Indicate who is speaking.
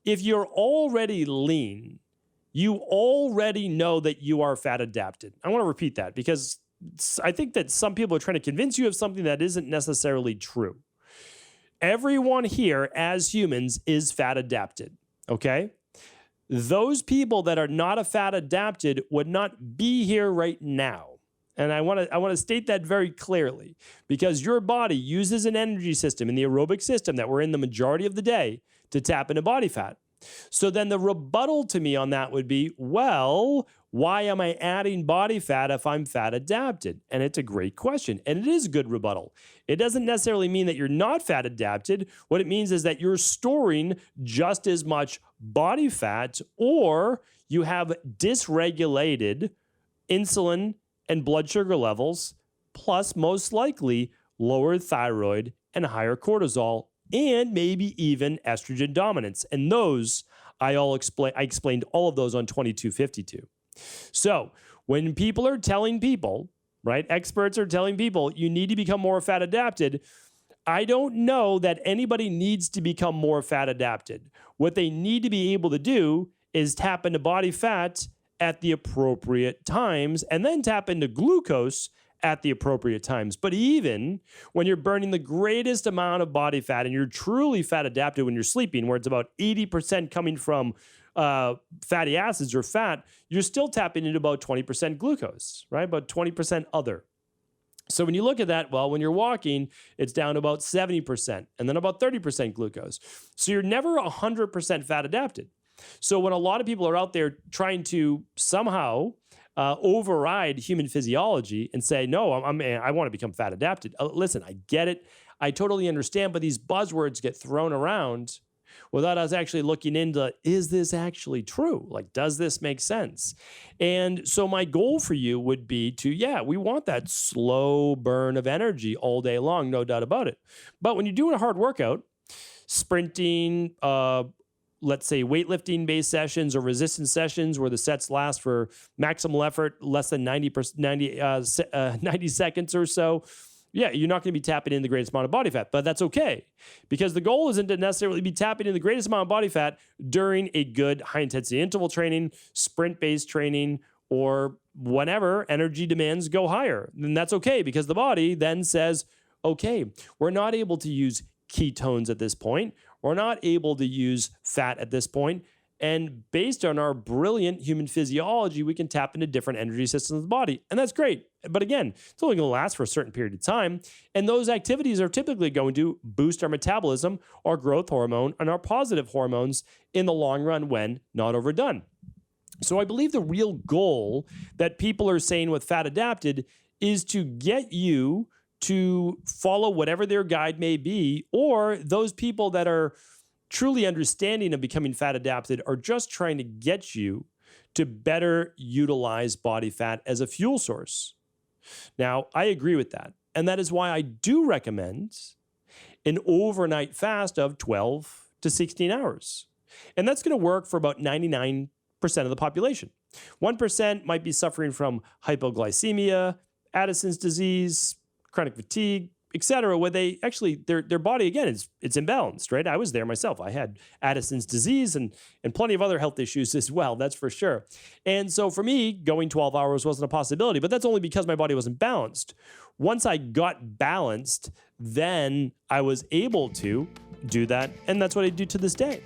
Speaker 1: if you're already lean, you already know that you are fat adapted. I want to repeat that because I think that some people are trying to convince you of something that isn't necessarily true. Everyone here as humans is fat adapted, okay? Those people that are not a fat adapted would not be here right now. And I want to state that very clearly because your body uses an energy system in the aerobic system that we're in the majority of the day to tap into body fat. So then the rebuttal to me on that would be, well, why am I adding body fat if I'm fat adapted? And it's a great question. And it is a good rebuttal. It doesn't necessarily mean that you're not fat adapted. What it means is that you're storing just as much body fat, or you have dysregulated insulin and blood sugar levels, plus most likely lower thyroid and higher cortisol, and maybe even estrogen dominance. And those, I explained all of those on 2252. So when people are telling people, right, experts are telling people, you need to become more fat adapted, I don't know that anybody needs to become more fat adapted. What they need to be able to do is tap into body fat at the appropriate times and then tap into glucose at the appropriate times. But even when you're burning the greatest amount of body fat and you're truly fat adapted when you're sleeping, where it's about 80% coming from fatty acids or fat, you're still tapping into about 20% glucose, right? About 20% other. So when you look at that, well, when you're walking, it's down to about 70% and then about 30% glucose. So you're never 100% fat adapted. So when a lot of people are out there trying to somehow override human physiology and say, no, I want to become fat adapted. Listen, I get it. I totally understand, but these buzzwords get thrown around without us actually looking into, is this actually true? Like, does this make sense? And so my goal for you would be to, yeah, we want that slow burn of energy all day long, no doubt about it. But when you're doing a hard workout, sprinting, let's say weightlifting based sessions or resistance sessions where the sets last for maximal effort, less than 90 seconds or so, yeah, you're not going to be tapping in the greatest amount of body fat, but that's okay because the goal isn't to necessarily be tapping in the greatest amount of body fat during a good high intensity interval training, sprint based training, or whenever energy demands go higher. Then that's okay because the body then says, okay, we're not able to use ketones at this point. We're not able to use fat at this point. And based on our brilliant human physiology, we can tap into different energy systems of the body. And that's great. But again, it's only going to last for a certain period of time. And those activities are typically going to boost our metabolism, our growth hormone, and our positive hormones in the long run when not overdone. So I believe the real goal that people are saying with fat adapted is to get you to follow whatever their guide may be, or those people that are truly understanding of becoming fat adapted are just trying to get you to better utilize body fat as a fuel source. Now, I agree with that. And that is why I do recommend an overnight fast of 12 to 16 hours. And that's going to work for about 99% of the population. 1% might be suffering from hypoglycemia, Addisons disease, chronic fatigue, etc., where they actually, their body, again, it's imbalanced, right? I was there myself. I had Addison's disease and plenty of other health issues as well, that's for sure. And so for me, going 12 hours wasn't a possibility, but that's only because my body wasn't balanced. Once I got balanced, then I was able to do that, and that's what I do to this day.